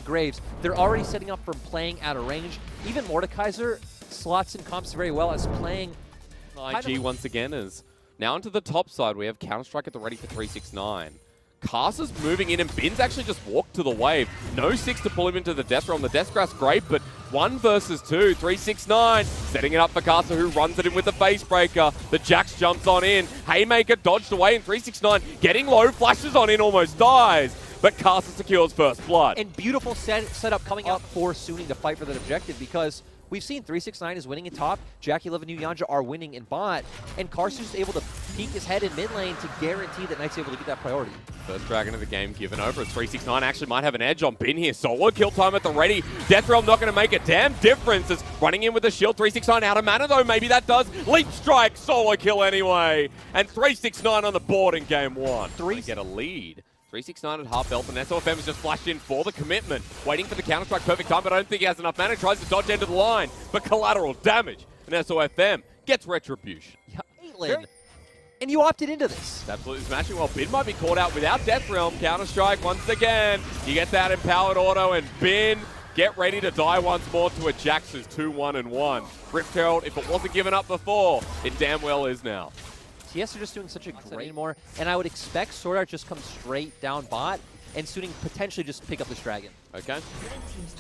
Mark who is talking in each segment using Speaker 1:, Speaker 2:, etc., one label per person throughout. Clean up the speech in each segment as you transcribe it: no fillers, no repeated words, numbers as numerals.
Speaker 1: Graves, they're already setting up for playing out of range. Even Mordekaiser slots in comps very well as playing.
Speaker 2: IG once again is now into the top side. We have Counter-Strike at the ready for 369. Carsa's moving in, and Bin's actually just walked to the wave. No 6 to pull him into the death realm. The death grass great, but 1 versus 2. 369 setting it up for Carsa, who runs it in with the face breaker. The Jax jumps on in. Haymaker dodged away, and 369 getting low, flashes on in, almost dies. But Carsa secures first blood.
Speaker 1: And beautiful setup coming out for Suning to fight for that objective, because we've seen 369 is winning in top, Jackie Love and New Yanja are winning in bot, and Carsa's able to peek his head in mid lane to guarantee that Knight's able to get that priority.
Speaker 2: First Dragon of the game given over. 369 actually might have an edge on Bin here. Solo kill time at the ready. Death Realm not going to make a damn difference. It's running in with the shield. 369 out of mana though. Maybe that does. Leap strike. Solo kill anyway. And 369 on the board in game 1. They get a lead. 369 at half health, and SOFM has just flashed in for the commitment. Waiting for the Counter-Strike, perfect time, but I don't think he has enough mana. Tries to dodge end of the line, but collateral damage. And SOFM gets retribution.
Speaker 1: Yeah, Aitlin. And you opted into this.
Speaker 2: Absolutely smashing. Well, Bin might be caught out without Death Realm. Counter-Strike once again. You get that empowered auto, and Bin get ready to die once more to a Jax's 2-1-1. Rift Herald, if it wasn't given up before, it damn well is now.
Speaker 1: TS are just doing such a great anymore, and I would expect Sword Art just come straight down bot, and Suning potentially just pick up this dragon.
Speaker 2: Okay.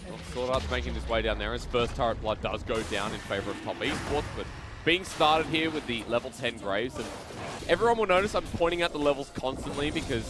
Speaker 2: Well, Sword Art's making his way down there. His first turret blood does go down in favor of top esports, but being started here with the level 10 Graves, and everyone will notice I'm pointing out the levels constantly because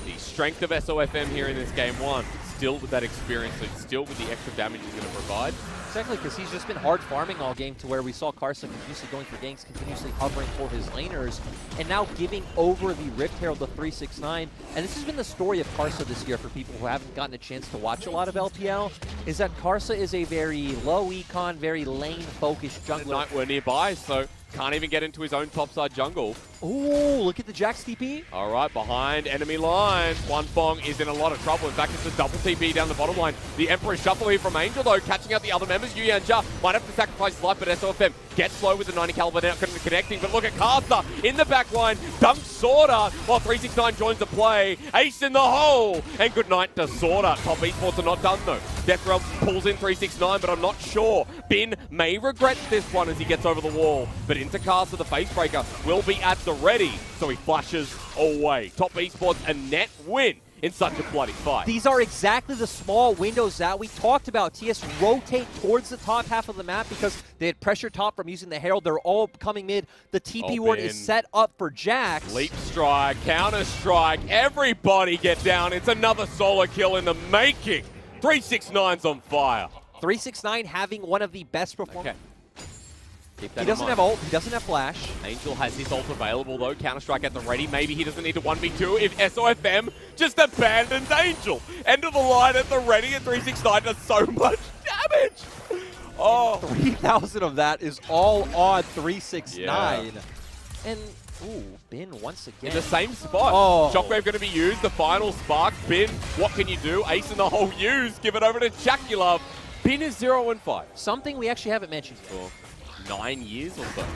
Speaker 2: the strength of SOFM here in this game 1, still with that experience, still with the extra damage he's going to provide.
Speaker 1: Exactly, because he's just been hard farming all game to where we saw Carsa continuously going for ganks, continuously hovering for his laners, and now giving over the Rift Herald to 369. And this has been the story of Carsa this year for people who haven't gotten a chance to watch a lot of LPL, is that Carsa is a very low econ, very lane-focused jungler.
Speaker 2: Knight were nearby, so can't even get into his own topside jungle.
Speaker 1: Ooh, look at the Jax TP.
Speaker 2: All right, behind enemy lines. Wanfong is in a lot of trouble. In fact, it's a double TP down the bottom line. The Emperor shuffle here from Angel, though, catching out the other members. Yu Yanja might have to sacrifice his life, but SOFM gets slow with the 90 caliber now, connecting. But look at Carsa in the back line. Dunks Sword Art while 369 joins the play. Ace in the hole. And good night to Sword Art. Top esports are not done, though. Death Realm pulls in 369, but I'm not sure. Bin may regret this one as he gets over the wall. But into Carsa, the face breaker will be at the ready, so he flashes away. Top esports a net win in such a bloody fight.
Speaker 1: These are exactly the small windows that we talked about. TS rotate towards the top half of the map because they had pressure top from using the Herald. They're all coming mid. The TP ward is set up for Jax.
Speaker 2: Leap strike, counter strike, everybody get down. It's another solo kill in the making. 369's on fire.
Speaker 1: 369 having one of the best performances.
Speaker 2: Okay.
Speaker 1: He doesn't have ult, he doesn't have flash.
Speaker 2: Angel has his ult available though, Counter-Strike at the ready. Maybe he doesn't need to 1v2 if SOFM just abandons Angel. End of the line at the ready, and 369 does so much damage. Oh.
Speaker 1: 3,000 of that is all on 369.
Speaker 2: Yeah.
Speaker 1: And, ooh, Bin once again.
Speaker 2: In the same spot.
Speaker 1: Oh.
Speaker 2: Shockwave going to be used, the final spark. Bin, what can you do? Ace in the hole used, give it over to Jackie Love. Bin is 0-5.
Speaker 1: Something we actually haven't mentioned
Speaker 2: for 9 years or so.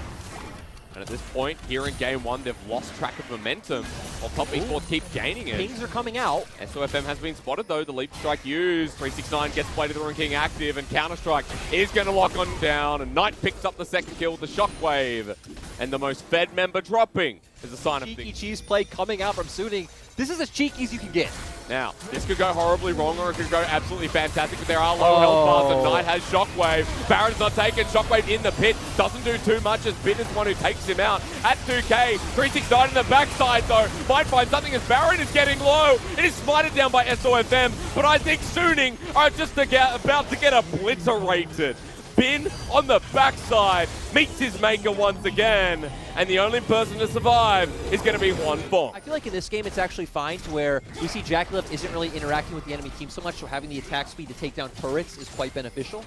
Speaker 2: And at this point, here in game 1, they've lost track of momentum, while top esports keep gaining it.
Speaker 1: Pings are coming out.
Speaker 2: SOFM has been spotted though, the leap strike used. 369 gets Blade of the Rune King active, and Counter-Strike is going to lock on down, and Knight picks up the second kill with the Shockwave. And the most fed member dropping is a sign of things.
Speaker 1: Cheeky cheese play coming out from Suning. This is as cheeky as you can get.
Speaker 2: Now, this could go horribly wrong, or it could go absolutely fantastic, but there are low health bars, and Knight has Shockwave. Baron's not taken, Shockwave in the pit, doesn't do too much as Bin is one who takes him out. At 2k, 369 in the backside though, might find something as Baron is getting low. It is smited down by SOFM, but I think Suning are just about to get obliterated. Bin on the backside meets his maker once again, and the only person to survive is going to be Wanfong.
Speaker 1: I feel like in this game it's actually fine to where we see Jackie Love isn't really interacting with the enemy team so much, so having the attack speed to take down turrets is quite beneficial.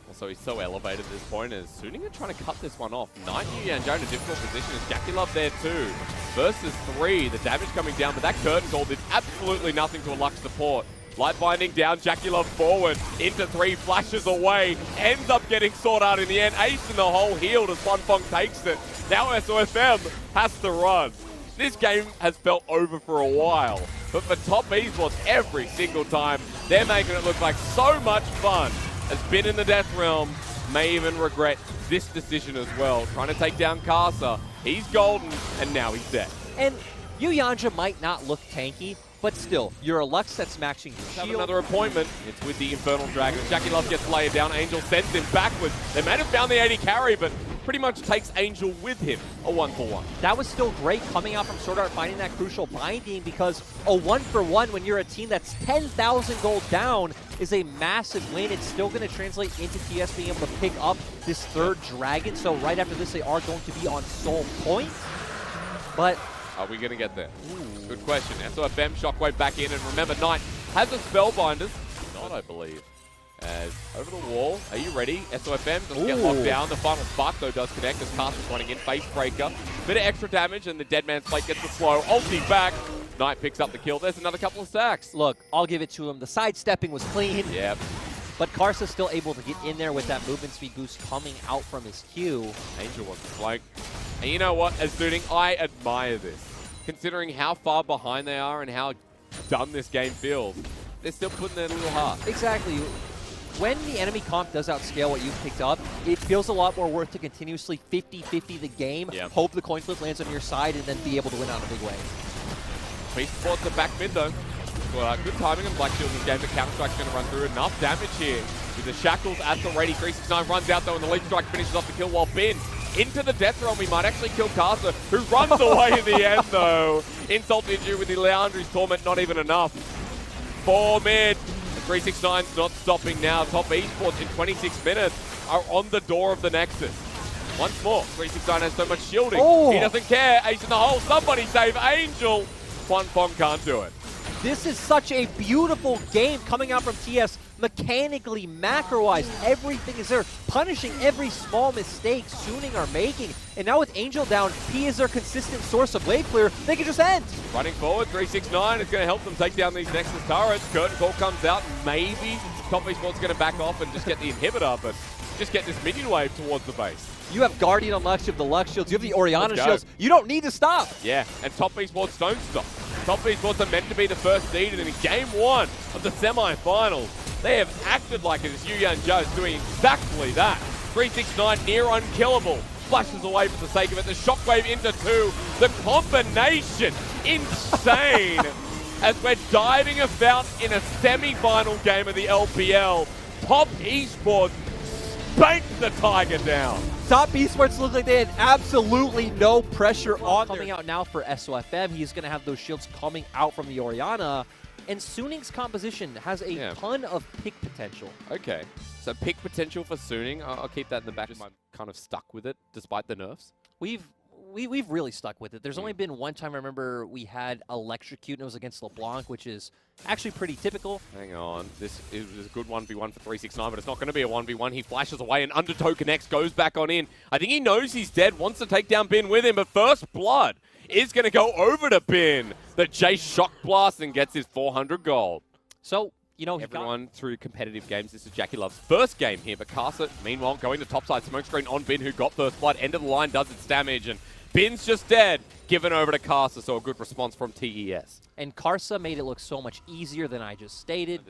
Speaker 2: Also, he's so elevated at this point as Suning are trying to cut this one off. Knight Yu Yanja in a difficult position as Jackie Love there too. Versus 3, the damage coming down, but that curtain call did absolutely nothing to a Lux support. Light binding down, Jackie Love forward, into 3, flashes away, ends up getting Sword Art in the end. Ace in the hole healed as Wanfong takes it. Now SOFM has to run. this game has felt over for a while. But for top esports, every single time, they're making it look like so much fun. Has been in the death realm, may even regret this decision as well. Trying to take down Karsa. He's golden, and now he's dead.
Speaker 1: And Yuyanja might not look tanky, but still, you're a Lux that's matching your
Speaker 2: Have
Speaker 1: shield.
Speaker 2: another appointment. It's with the Infernal Dragon. Jackie Love gets laid down. Angel sends him backwards. They might have found the 80 carry, but pretty much takes Angel with him. A 1-for-1.
Speaker 1: That was still great coming out from Sword Art, finding that crucial binding, because a 1-for-1 when you're a team that's 10,000 gold down is a massive win. It's still going to translate into TS being able to pick up this third dragon. So right after this, they are going to be on soul point. But
Speaker 2: are we going to get there? Good question. SOFM, Shockwave back in, and remember, Knight has a Spellbinders. Not, I believe. As over the wall, are you ready? SOFM doesn't get locked down. The final spark, though, does connect as Caster's running in. Face breaker. Bit of extra damage, and the Dead Man's Plate gets the slow. Ulti back. Knight picks up the kill. There's another couple of stacks.
Speaker 1: Look, I'll give it to him. The sidestepping was clean.
Speaker 2: Yep.
Speaker 1: But Karsa's still able to get in there with that movement speed boost coming out from his Q.
Speaker 2: Angel wants to flank. And you know what, as Zooting, I admire this. Considering how far behind they are and how done this game feels, they're still putting their little heart.
Speaker 1: Exactly. When the enemy comp does outscale what you've picked up, it feels a lot more worth to continuously 50-50 the game, hope the coin flip lands on your side, and then be able to win out in a big way.
Speaker 2: ESPORTS are back mid though. Well, good timing on Black Shield in this game, but Counter-Strike's going to run through enough damage here. With the shackles at the ready, 369 runs out though, and the Leap Strike finishes off the kill while Bin into the death realm. We might actually kill Karsa, who runs away in the end though. Insult injury with the Leandri's Torment, not even enough. 4 mid. 369's not stopping now. Top esports in 26 minutes are on the door of the Nexus. Once more, 369 has so much shielding. He doesn't care. Ace in the hole. Somebody save Angel. Fong can't do it.
Speaker 1: This is such a beautiful game coming out from TS. Mechanically, macro-wise, everything is there. Punishing every small mistake Suning are making. And now with Angel down, he is their consistent source of wave clear. They can just end.
Speaker 2: Running forward, 369 is going to help them take down these Nexus turrets. Curtain Call comes out. Maybe Top Esports going to back off and just get the inhibitor, but just get this minion wave towards the base.
Speaker 1: You have Guardian on Lux, you have the Lux shields, you have the Orianna shields. You don't need to stop.
Speaker 2: Yeah, and Top Esports don't stop. Top Esports are meant to be the first seed, and in game 1 of the semi-finals, they have acted like it as Yuyanja is doing exactly that. 369 near unkillable. Flashes away for the sake of it. The Shockwave into 2. The combination, insane. As we're diving about in a semi-final game of the LPL, Top Esports spanked the Tiger down.
Speaker 1: Top Esports look like they had absolutely no pressure on coming out now for SOFM. He's going to have those shields coming out from the Orianna. And Suning's composition has a ton of pick potential.
Speaker 2: Okay, so pick potential for Suning. I'll keep that in the back. I'm kind of stuck with it, despite the nerfs.
Speaker 1: We've really stuck with it. There's only been one time I remember we had Electrocute, and it was against LeBlanc, which is actually pretty typical.
Speaker 2: Hang on. This is a good 1v1 for 369, but it's not going to be a 1v1. He flashes away, and Undertow connects, goes back on in. I think he knows he's dead, wants to take down Bin with him, but First Blood is going to go over to Bin. The Jace Shock Blast and gets his 400 gold.
Speaker 1: So, you know,
Speaker 2: everyone through competitive games, this is Jackie Love's first game here, but Karsa, meanwhile, going to topside smoke screen on Bin, who got First Blood. End of the line does its damage, and Bin's just dead. Given over to Karsa, so a good response from TES.
Speaker 1: And Karsa made it look so much easier than I just stated.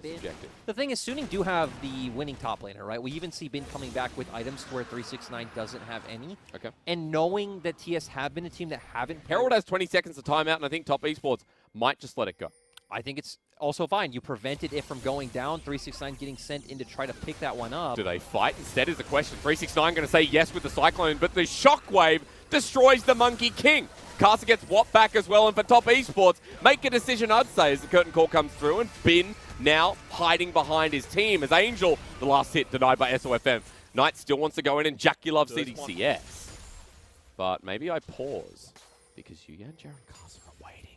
Speaker 1: The thing is, Suning do have the winning top laner, right? We even see Bin coming back with items to where 369 doesn't have any.
Speaker 2: Okay.
Speaker 1: And knowing that TS have been a team that haven't...
Speaker 2: Herald has 20 seconds of timeout, and I think Top Esports might just let it go.
Speaker 1: I think it's also fine. You prevented it from going down, 369 getting sent in to try to pick that one up.
Speaker 2: Do they fight instead is the question. 369 going to say yes with the Cyclone, but the Shockwave destroys the Monkey King. Karsa gets Watt back as well, and for Top Esports, make a decision, I'd say, as the curtain call comes through, and Bin now hiding behind his team as Angel, the last hit denied by SOFM. Knight still wants to go in, and Jackie loves CDCS. But maybe I pause, because Yuyanja and Karsa are waiting.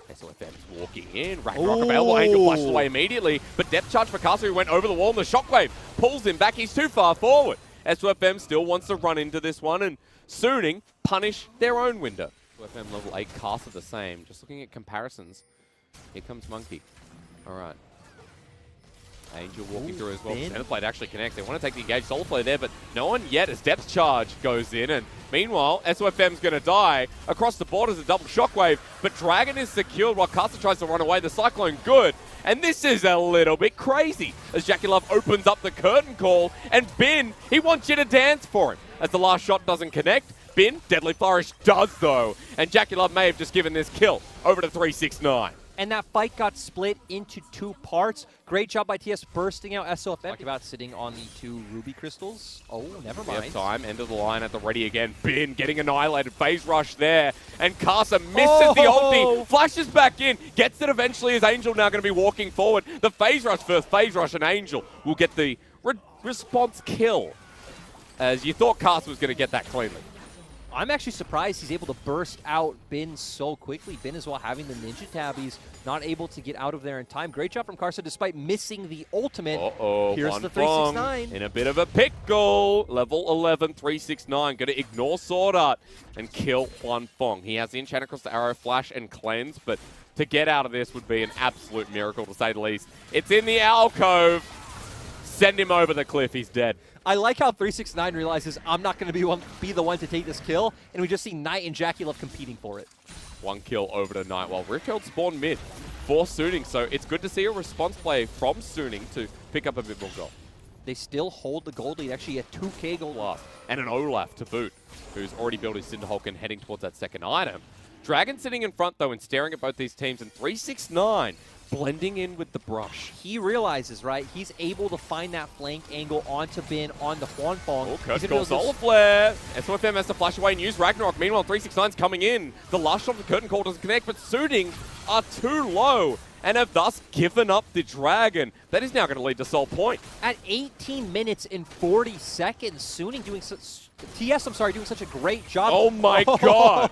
Speaker 2: SOFM's walking in, Ragnarok available, Angel flashes away immediately, but depth charge for Karsa, who went over the wall, and the Shockwave pulls him back, he's too far forward. SOFM still wants to run into this one, and Suning punish their own window. SOFM level 8, Karsa the same. Just looking at comparisons, here comes Monkey. All right. Angel walking
Speaker 1: Ooh,
Speaker 2: through as well.
Speaker 1: Bin.
Speaker 2: Centerplate actually connects. They want to take the engaged solo play there, but no one yet as depth charge goes in. And meanwhile, SOFM's going to die. Across the board is a double shockwave, but Dragon is secured while Casa tries to run away. The Cyclone good. And this is a little bit crazy as Jackie Love opens up the curtain call. And Bin, he wants you to dance for him. As the last shot doesn't connect, Bin, Deadly Flourish does though. And Jackie Love may have just given this kill over to 369.
Speaker 1: And that fight got split into 2 parts. Great job by TS bursting out SOFM. Talk about sitting on the 2 ruby crystals. Oh, never mind.
Speaker 2: We have time. End of the line at the ready again. Bin getting annihilated. Phase rush there. And Casa misses the ulti. Flashes back in. Gets it eventually as Angel now going to be walking forward. The phase rush first. Phase rush and Angel will get the response kill. As you thought Casa was going to get that cleanly.
Speaker 1: I'm actually surprised he's able to burst out Bin so quickly. Bin as well having the ninja tabbies, not able to get out of there in time. Great job from Karsa despite missing the ultimate. Here's the 369.
Speaker 2: In a bit of a pickle. Level 11, 369. Going to ignore Sword Art and kill Juan Fong. He has the enchant across the arrow, flash, and cleanse, but to get out of this would be an absolute miracle to say the least. It's in the alcove. Send him over the cliff. He's dead.
Speaker 1: I like how 369 realizes I'm not going to be the one to take this kill, and we just see Knight and Jackie Love competing for it.
Speaker 2: 1 kill over to Knight while Richard spawned mid for Suning, so it's good to see a response play from Suning to pick up a bit more gold.
Speaker 1: They still hold the gold lead, actually a 2K gold
Speaker 2: Last. And an Olaf to boot, who's already built his Cinderhulk and heading towards that second item. Dragon sitting in front, though, and staring at both these teams, and 369 blending in with the brush.
Speaker 1: He realizes, right, he's able to find that flank angle onto Bin, on the Huan Fong.
Speaker 2: Oh, Curse Call Solar Flare. SOFM has to flash away and use Ragnarok. Meanwhile, 369's coming in. The last shot of the curtain call doesn't connect, but Suning are too low and have thus given up the Dragon. That is now going to lead to Soul Point.
Speaker 1: At 18 minutes and 40 seconds, Suning doing doing such a great job.
Speaker 2: Oh my god.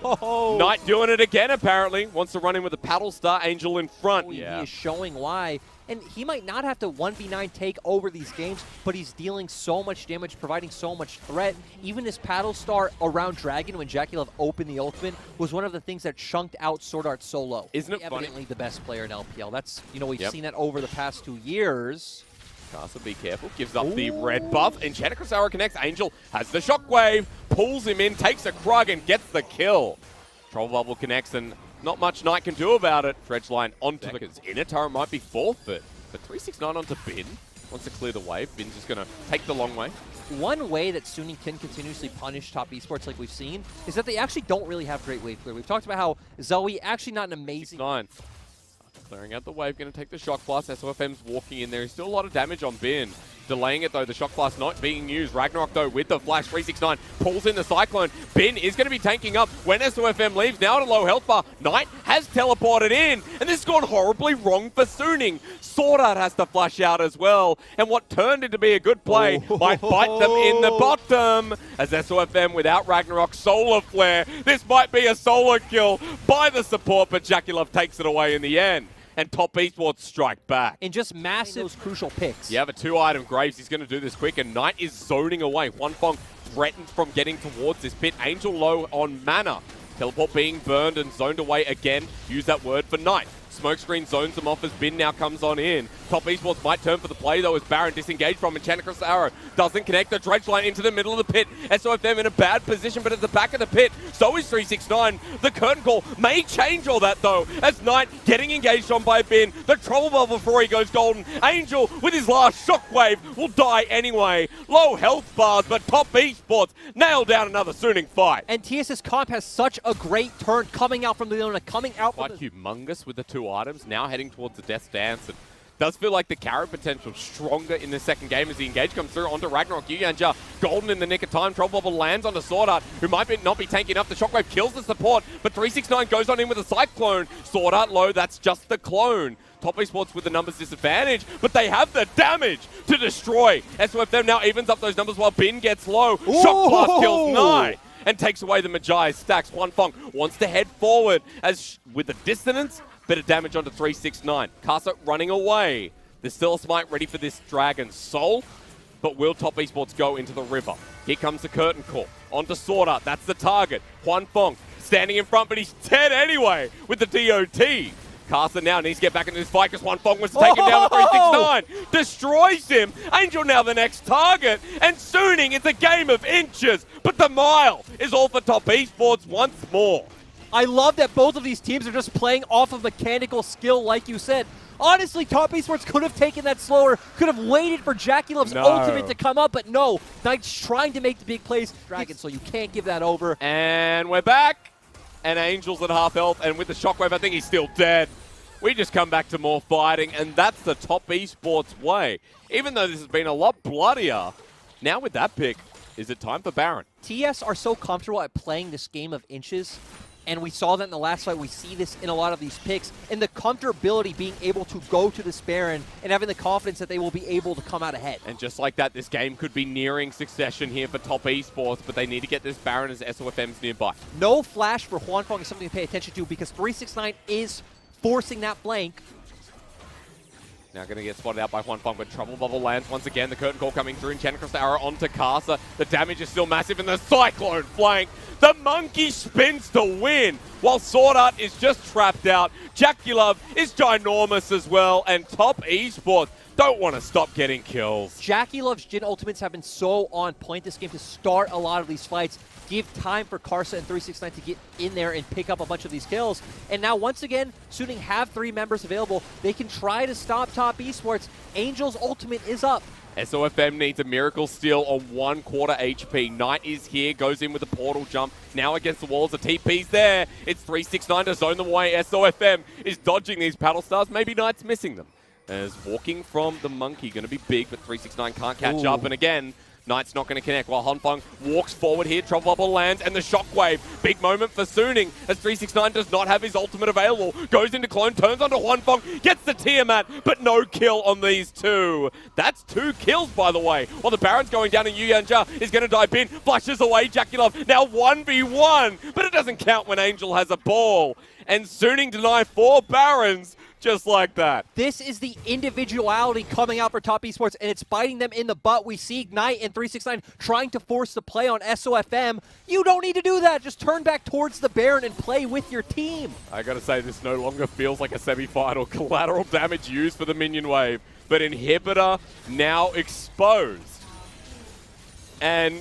Speaker 2: Knight doing it again, apparently. Wants to run in with a Paddle Star Angel in front.
Speaker 1: He is showing why. And he might not have to 1v9 take over these games, but he's dealing so much damage, providing so much threat. Even his Paddle Star around Dragon when Jackie Love opened the ultimate was one of the things that chunked out Sword Art solo.
Speaker 2: Isn't it funny?
Speaker 1: Evidently the best player in LPL. That's, we've seen that over the past 2 years.
Speaker 2: Casa, be careful. Gives up the red buff. Enchanted Arrow connects. Angel has the shockwave. Pulls him in. Takes a Krug and gets the kill. Troll Bubble connects and not much Knight can do about it. Dredge line onto the inner turret might be forfeit. But 369 onto Bin. Wants to clear the wave. Bin's just going to take the long way.
Speaker 1: One way that Suning can continuously punish top esports like we've seen is that they actually don't really have great wave clear. We've talked about how Zoe actually not an amazing...
Speaker 2: 9. Clearing out the wave, going to take the Shock Blast. SOFM's walking in there. There's still a lot of damage on Bin. Delaying it though, the Shock Blast not being used. Ragnarok though with the flash, 369 pulls in the Cyclone. Bin is going to be tanking up when SOFM leaves. Now at a low health bar, Knight has teleported in, and this has gone horribly wrong for Suning. Sword Art has to flash out as well, and what turned into be a good play might bite them in the bottom. As SOFM without Ragnarok, Solar Flare. This might be a solo kill by the support, but Jackie Love takes it away in the end. And top esports strike back.
Speaker 1: And just massive those crucial picks.
Speaker 2: Yeah, but 2-item Graves. He's going to do this quick, and Knight is zoning away. Huan Fong threatened from getting towards this pit. Angel low on mana. Teleport being burned and zoned away again. Use that word for Knight. Smokescreen zones him off as Bin now comes on in. Top esports might turn for the play though as Baron disengaged from Enchanted Cross Arrow. Doesn't connect the dredge line into the middle of the pit. SOFM in a bad position, but at the back of the pit, so is 369. The curtain call may change all that though, as Knight getting engaged on by Bin. The trouble bubble before he goes golden. Angel with his last shockwave will die anyway. Low health bars, but top esports nailed down another Suning fight.
Speaker 1: And TS's comp has such a great turn coming out from the Leona, coming out from
Speaker 2: quite humongous with the 2 items, now heading towards the Death Dance. And does feel like the carry potential stronger in the second game as the engage comes through onto Ragnarok. Yuyanja golden in the nick of time. Trouble Bubble lands onto Sword Art, who might not be tanky enough. The Shockwave kills the support, but 369 goes on in with a Cyclone. Sword Art low, that's just the clone. Top esports with the numbers disadvantage, but they have the damage to destroy. SOFM now evens up those numbers while Bin gets low. Shock Blast kills Knight and takes away the Magi stacks. Huan Fong wants to head forward as with the dissonance, bit of damage onto 369. Casa running away. There's still a smite ready for this Dragon Soul, but will top esports go into the river? Here comes the curtain call. Onto Sword Art, that's the target. Huan Fong standing in front, but he's dead anyway with the DOT. Carson now needs to get back into this fight because Juanfong wants to take him down with 369. Destroys him. Angel now the next target. And Suning, it's a game of inches. But the mile is all for Top Esports once more.
Speaker 1: I love that both of these teams are just playing off of mechanical skill, like you said. Honestly, Top Esports could have taken that slower, could have waited for Jackie Love's ultimate to come up, but no. Knight's trying to make the big plays. Dragon, so you can't give that over.
Speaker 2: And we're back. And Angel's at half health, and with the shockwave, I think he's still dead. We just come back to more fighting, and that's the Top Esports way. Even though this has been a lot bloodier, now with that pick, is it time for Baron?
Speaker 1: TS are so comfortable at playing this game of inches, and we saw that in the last fight. We see this in a lot of these picks, and the comfortability being able to go to this Baron and having the confidence that they will be able to come out ahead.
Speaker 2: And just like that, this game could be nearing succession here for Top Esports, but they need to get this Baron as SOFM's nearby.
Speaker 1: No flash for Juanfong is something to pay attention to because 369 is forcing that flank.
Speaker 2: Now going to get spotted out by Juanfong, but Trouble Bubble lands once again. The curtain call coming through, and Chen across the arrow onto Casa. The damage is still massive in the Cyclone flank. The Monkey spins to win, while Sword Art is just trapped out. Jackie Love is ginormous as well, and Top Esports don't want to stop getting kills.
Speaker 1: Jackie Love's Jhin ultimates have been so on point this game to start a lot of these fights. Give time for Karsa and 369 to get in there and pick up a bunch of these kills. And now, once again, Suning have 3 members available. They can try to stop Top Esports. Angel's ultimate is up.
Speaker 2: SOFM needs a miracle steal on 1/4 HP. Knight is here, goes in with a portal jump. Now against the walls, the TP's there. It's 369 to zone them away. SOFM is dodging these paddle stars. Maybe Knight's missing them. As walking from the Monkey, going to be big, but 369 can't catch up. And again, Knight's not going to connect while Juanfong walks forward here. Trouble Bubble lands and the Shockwave. Big moment for Suning as 369 does not have his ultimate available. Goes into clone, turns onto Juanfong, gets the Tiamat, but no kill on these two. That's 2 kills, by the way. While the Baron's going down and Yu Yanja is going to dive in, flushes away Jackie Love. Now 1v1, but it doesn't count when Angel has a ball. And Suning deny 4 Barons. Just like that.
Speaker 1: This is the individuality coming out for Top Esports, and it's biting them in the butt. We see Ignite and 369 trying to force the play on SOFM. You don't need to do that. Just turn back towards the Baron and play with your team.
Speaker 2: I gotta say, this no longer feels like a semi-final. Collateral damage used for the minion wave, but Inhibitor now exposed. And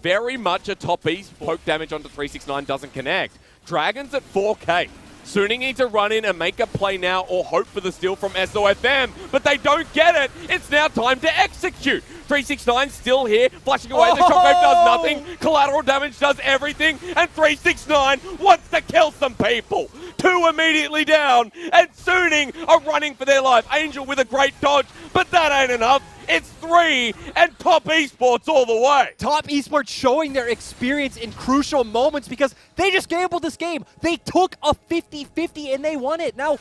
Speaker 2: very much a Top Esports. Poke damage onto 369 doesn't connect. Dragons at 4K. Suning needs to run in and make a play now or hope for the steal from SOFM, but they don't get it. It's now time to execute. 369 still here, flashing away. The Shockwave does nothing. Collateral damage does everything, and 369 wants to kill some people. 2 immediately down, and Suning are running for their life. Angel with a great dodge, but that ain't enough. It's 3, and Top Esports all the way.
Speaker 1: Top Esports showing their experience in crucial moments because they just gambled this game. They took a 50-50 and they won it. Now,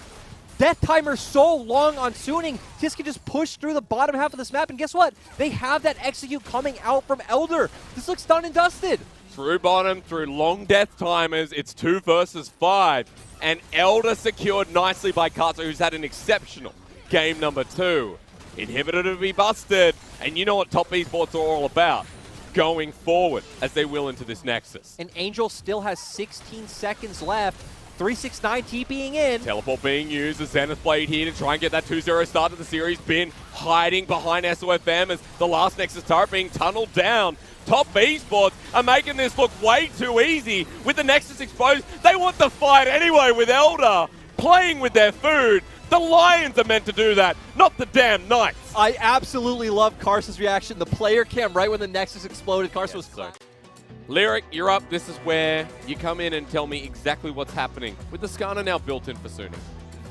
Speaker 1: death timer so long on Suning, just can just push through the bottom half of this map, and guess what? They have that execute coming out from Elder. This looks done and dusted.
Speaker 2: Through bottom, through long death timers, it's 2 versus 5. And Elder secured nicely by Karsa, who's had an exceptional game number 2. Inhibitor to be busted, and you know what Top Esports are all about. Going forward, as they will into this Nexus.
Speaker 1: And Angel still has 16 seconds left. 369 TPing in.
Speaker 2: Teleport being used, the Zenith Blade here to try and get that 2-0 start to the series. Bin hiding behind SOFM as the last Nexus turret being tunneled down. Top Esports are making this look way too easy. With the Nexus exposed, they want the fight anyway with Elder. Playing with their food. The Lions are meant to do that, not the damn Knights.
Speaker 1: I absolutely love Karsa's reaction. The player cam right when the Nexus exploded. Karsa was
Speaker 2: so. Lyric, you're up. This is where you come in and tell me exactly what's happening with the Skana now built in for Suning.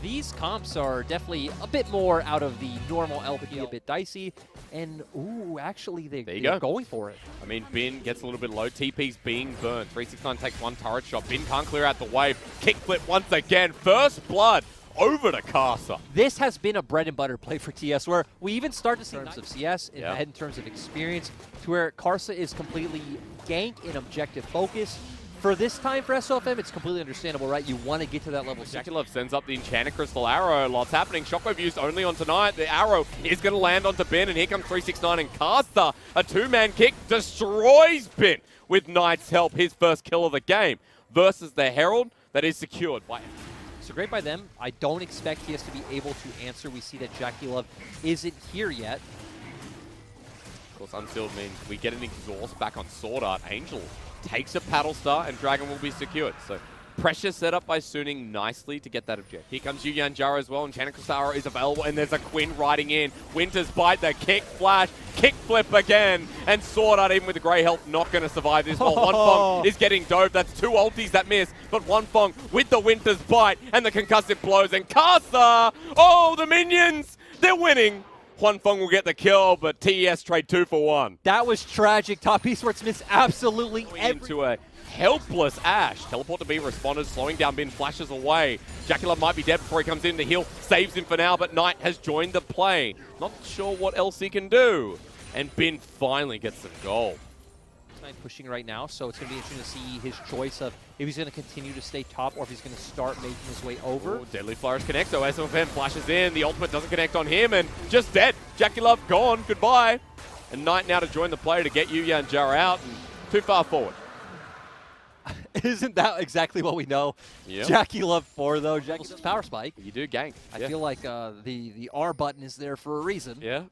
Speaker 1: These comps are definitely a bit more out of the normal LP, a bit dicey. And, ooh, actually, they're going for it.
Speaker 2: I mean, Bin gets a little bit low. TP's being burned. 369 takes 1 turret shot. Bin can't clear out the wave. Kickflip once again. First blood over to Karsa.
Speaker 1: This has been a bread and butter play for TS, where we even start to see in terms of CS, in terms of experience, to where Karsa is completely gank and objective focus. For this time for SOFM, it's completely understandable, right? You want to get to that level.
Speaker 2: Jackie Love sends up the Enchanted Crystal Arrow. Lots happening. Shockwave used only on tonight. The arrow is going to land onto Bin, and here comes 369 and Karsa. A 2-man kick destroys Bin with Knight's help. His first kill of the game versus the Herald that is secured by...
Speaker 1: So great by them. I don't expect TS to be able to answer. We see that Jackie Love isn't here yet.
Speaker 2: Of course, unsealed means we get an exhaust back on Sword Art. Angel takes a paddle star, and Dragon will be secured. So pressure set up by Suning nicely to get that object. Here comes Yuyan Jara as well, and Channa Kusara is available, and there's a Quinn riding in. Winter's bite, the kick flash, kick flip again, and Sword Art, even with the grey health, not going to survive this. While Wanfeng is getting dove. That's 2 ultis that miss, but Wanfeng with the Winter's bite and the concussive blows, and Kasa, oh, the minions, they're winning. Wanfeng will get the kill, but TES trade 2 for 1.
Speaker 1: That was tragic. Top Esports missed absolutely
Speaker 2: Into a helpless Ash. Teleport to B responded, slowing down Bin, flashes away. Jacula might be dead before he comes in. The heal saves him for now, but Knight has joined the play. Not sure what else he can do. And Bin finally gets some gold.
Speaker 1: Knight pushing right now, so it's going to be interesting to see his choice of if he's going to continue to stay top or if he's going to start making his way over.
Speaker 2: Ooh, Deadly Flourish connects, so SOFM flashes in. The ultimate doesn't connect on him, and just dead. Jackie Love gone, goodbye. And Knight now to join the play to get Yuyan Jara out, and too far forward.
Speaker 1: Isn't that exactly what we know?
Speaker 2: Yep.
Speaker 1: Jackie Love 4, though. Jackie's power spike.
Speaker 2: You do gank.
Speaker 1: I feel like the R button is there for a reason.
Speaker 2: Yeah.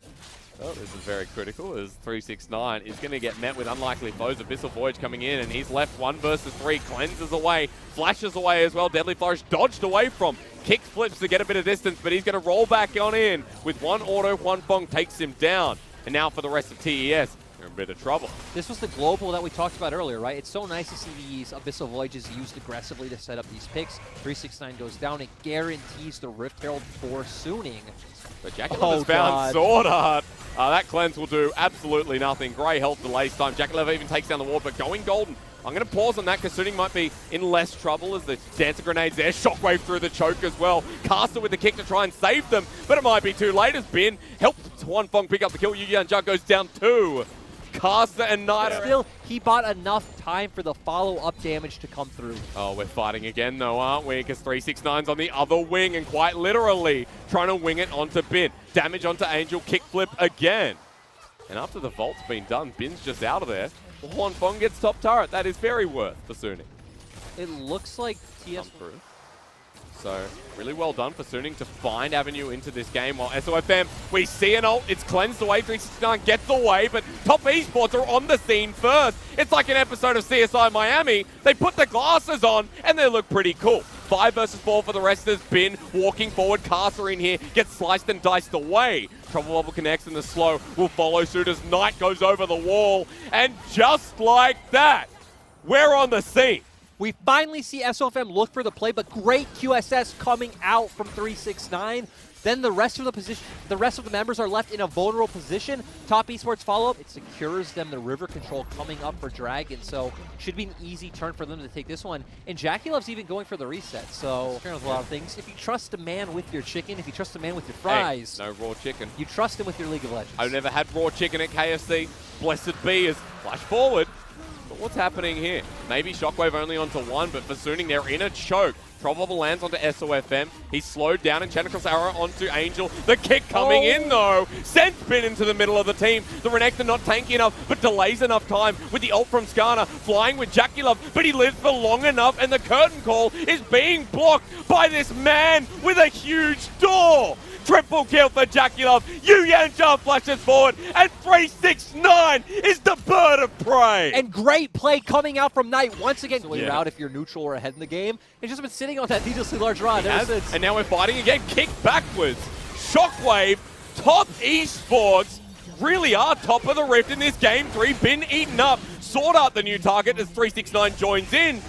Speaker 2: Oh, this is very critical as 369 is going to get met with unlikely foes. Abyssal Voyage coming in, and he's left 1 versus 3. Cleanses away, flashes away as well. Deadly Flourish dodged away from. Kick flips to get a bit of distance, but he's going to roll back on in. With 1 auto, Wanfeng takes him down. And now for the rest of TES, they're in a bit of trouble.
Speaker 1: This was the global that we talked about earlier, right? It's so nice to see these Abyssal Voyages used aggressively to set up these picks. 369 goes down. It guarantees the Rift Herald for Suning.
Speaker 2: But Jackie Love has found Sword Art. That cleanse will do absolutely nothing. Grey health delays time. Jackie Love even takes down the ward, but going golden. I'm going to pause on that because Suning might be in less trouble as the Dancer Grenades there. Shockwave through the choke as well. Caster with the kick to try and save them, but it might be too late as Bin helps Wanfeng pick up the kill. Yuyan Jia goes down 2. Caster and Knight.
Speaker 1: Still, he bought enough time for the follow-up damage to come through.
Speaker 2: Oh, we're fighting again though, aren't we? Because 369's on the other wing and quite literally trying to wing it onto Bin. Damage onto Angel, kickflip again. And after the vault's been done, Bin's just out of there. Wanfeng gets top turret. That is very worth for Suning.
Speaker 1: It looks like TS...
Speaker 2: through. So, really well done for Suning to find avenue into this game. While SOFM, we see an ult. It's cleansed away. 369 gets away, but Top Esports are on the scene first. It's like an episode of CSI Miami. They put the glasses on, and they look pretty cool. 5 versus 4 for the rest of this. Bin walking forward. Caster in here gets sliced and diced away. Trouble Bubble connects, and the slow will follow suit as Knight goes over the wall. And just like that, we're on the scene.
Speaker 1: We finally see SOFM look for the play, but great QSS coming out from 369. Then the rest of the members are left in a vulnerable position. Top Esports follow-up. It secures them the river control coming up for Dragon, so should be an easy turn for them to take this one. And Jackie Love's even going for the reset, so with a lot of things. If you trust a man with your chicken, if you trust a man with your fries,
Speaker 2: hey, no raw chicken.
Speaker 1: You trust him with your League of Legends.
Speaker 2: I've never had raw chicken at KFC. Blessed be as flash forward. But what's happening here? Maybe Shockwave only onto 1, but for Suning, they're in a choke. Trouble lands onto SOFM. He's slowed down, and Channa Kusara onto Angel. The kick coming in, though. Sends Bin into the middle of the team. The Renekton not tanky enough, but delays enough time with the ult from Skarner. Flying with Jackie Love, but he lives for long enough, and the curtain call is being blocked by this man with a huge door. Triple kill for Jackie Love. Yuyan Jia flashes forward, and 369 is the bird of prey.
Speaker 1: And great play coming out from Knight once again. So you're out if you're neutral or ahead in the game. It's just been sitting on that needlessly large rod ever since.
Speaker 2: And now we're fighting again. Kick backwards. Shockwave, Top Esports really are top of the rift in this game 3. Bin eaten up. Sword Art the new target as 369 joins in.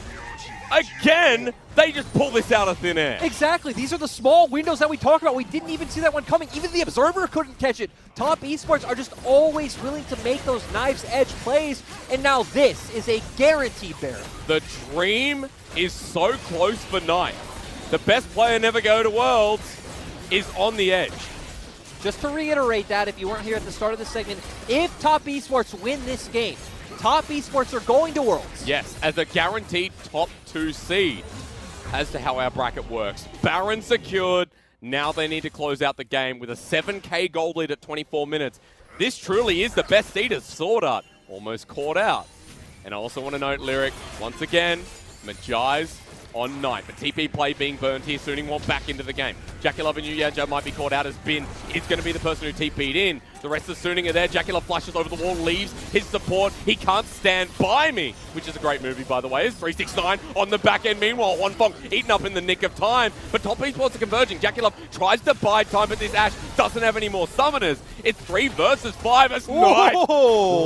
Speaker 2: Again, they just pull this out of thin air.
Speaker 1: Exactly. These are the small windows that we talked about. We didn't even see that one coming. Even the Observer couldn't catch it. Top Esports are just always willing to make those knife's edge plays, and now this is a guaranteed bear.
Speaker 2: The dream is so close for Knight. The best player never go to Worlds is on the edge.
Speaker 1: Just to reiterate that, if you weren't here at the start of the segment, if Top Esports win this game, Top Esports are going to Worlds.
Speaker 2: Yes, as a guaranteed top 2 seed. As to how our bracket works. Baron secured. Now they need to close out the game with a 7k gold lead at 24 minutes. This truly is the best seed as Sword Art almost caught out. And I also want to note, Lyric, once again, Majai's on Knight, but TP play being burned here. Suning won't back into the game. Jackie and Yu Yanzha might be called out as Bin is going to be the person who TP'd in. The rest of Suning are there. Jackie flushes over the wall, leaves his support. He can't stand by me, which is a great movie, by the way. It's 369 on the back end. Meanwhile, Wanfeng eaten up in the nick of time, but top esports are converging. Jackie tries to buy time, but this Ashe doesn't have any more summoners. It's 3 versus 5 as Knight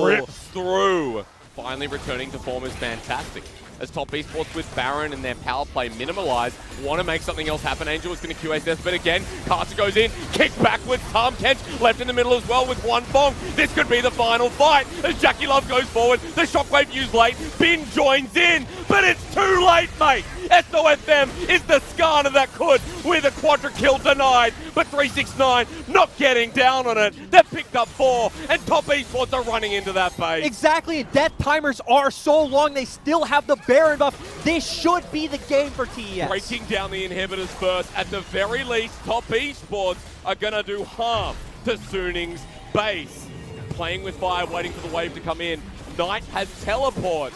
Speaker 2: rips through. Finally returning to form is fantastic. As top esports with Baron and their power play minimalized, want to make something else happen. Angel is going to QSS, but again, Carter goes in, kick backwards, Tom Kench left in the middle as well with Wanfeng. This could be the final fight as Jackie Love goes forward. The shockwave used late, Bin joins in, but it's too late, mate. SOFM is the Skarner that could with a quadra kill denied, but 369 not getting down on it. They've picked up 4, and top esports are running into that base.
Speaker 1: Exactly, death timers are so long, they still have the Baron buff. This should be the game for TES.
Speaker 2: Breaking down the inhibitors first. At the very least, top esports are going to do harm to Suning's base. Playing with fire, waiting for the wave to come in. Knight has teleport.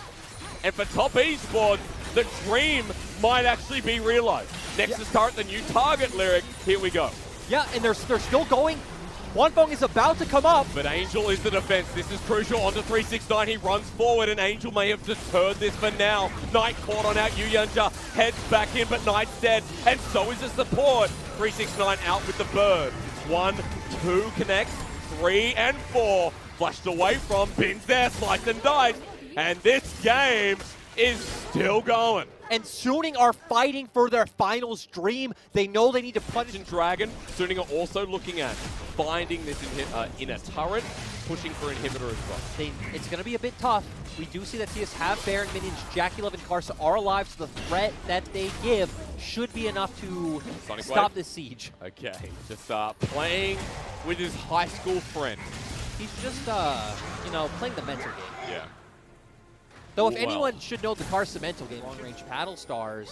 Speaker 2: And for top esports, the dream might actually be realized. Nexus turret, the new target lyric. Here we go.
Speaker 1: Yeah, and they're still going. Wanfeng is about to come up.
Speaker 2: But Angel is the defense. This is crucial. Onto 369. He runs forward, and Angel may have deterred this for now. Knight caught on out. Yu Yanzha heads back in, but Knight's dead. And so is the support. 369 out with the bird. 1, 2 connects. 3 and 4. Flashed away from. Bin's there. Slice and dice. And this game is still going.
Speaker 1: And Suning are fighting for their finals dream. They know they need to punish.
Speaker 2: Dragon, Suning are also looking at finding this in a turret, pushing for inhibitor as well.
Speaker 1: It's going to be a bit tough. We do see that TS have Baron minions. Jackie Love and Karsa are alive, so the threat that they give should be enough to stop this siege.
Speaker 2: Okay, just playing with his high school friend.
Speaker 1: He's just, you know, playing the mental game.
Speaker 2: Yeah.
Speaker 1: Though if anyone should know the Karsa mental game, long-range paddle stars.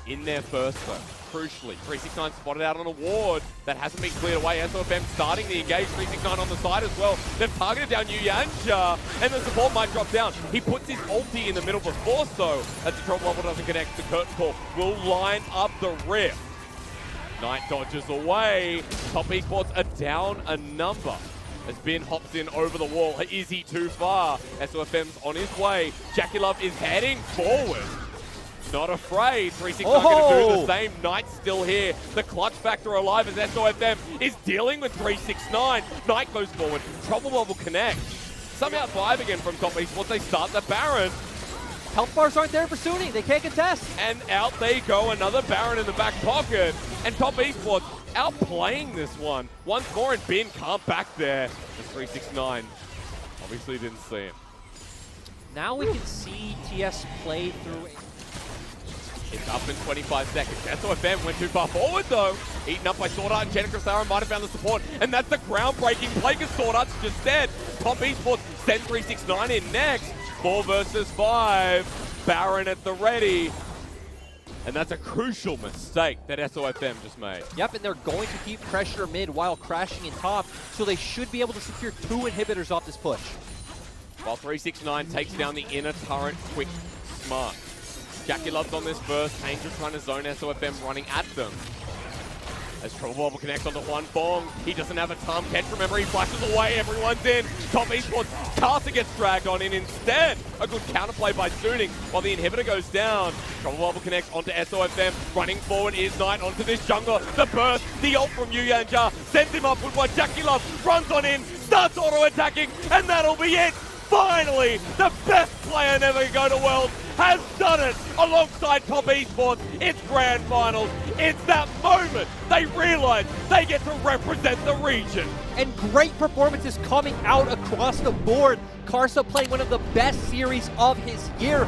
Speaker 2: In there first, though. Crucially, 369 spotted out on a ward that hasn't been cleared away. SOFM starting the engage, 369 on the side as well. They've targeted down Yu Yanzha, and the support might drop down. He puts his ulti in the middle before, so as the drop level doesn't connect, the curtain call will line up the rift. Knight dodges away. Top esports are down a number. As Bin hops in over the wall. Is he too far? SOFM's on his way. Jackie Love is heading forward. Not afraid. 369 going to do the same. Knight's still here. The clutch factor alive as SOFM is dealing with 369. Knight goes forward. Trouble Bubble connect. Somehow 5 again from top esports. They start the Baron.
Speaker 1: Health bars aren't there for Suning. They can't contest.
Speaker 2: And out they go. Another Baron in the back pocket. And top esports outplaying this one. Once more, and Bin can't back there. The 369 obviously didn't see him.
Speaker 1: Now we can see TS play through.
Speaker 2: It's up in 25 seconds. SOFM went too far forward, though. Eaten up by Sword Art, and Jenna Cristara might have found the support. And that's the groundbreaking play, because Sword Art's just dead. Top esports send 369 in next. 4 versus 5. Baron at the ready. And that's a crucial mistake that SOFM just made.
Speaker 1: Yep, and they're going to keep pressure mid while crashing in top, so they should be able to secure 2 inhibitors off this push.
Speaker 2: While 369 takes down the inner turret quick, smart. Jackie Love's on this burst. Angel trying to zone SOFM running at them. As Trouble Bubble connects onto Wanfeng. He doesn't have a Tom catch. Remember, he flashes away. Everyone's in. Top esports. Carter gets dragged on in instead. A good counterplay by Suning while the inhibitor goes down. Trouble Bubble connects onto SOFM. Running forward is Knight onto this jungler. The burst. The ult from Yu Yanzha sends him up with one. Jackie Love runs on in. Starts auto-attacking. And that'll be it. Finally, the best player never to go to Worlds has done it alongside top esports. It's grand finals. It's that moment they realize they get to represent the region.
Speaker 1: And great performances coming out across the board. Karsa playing one of the best series of his year.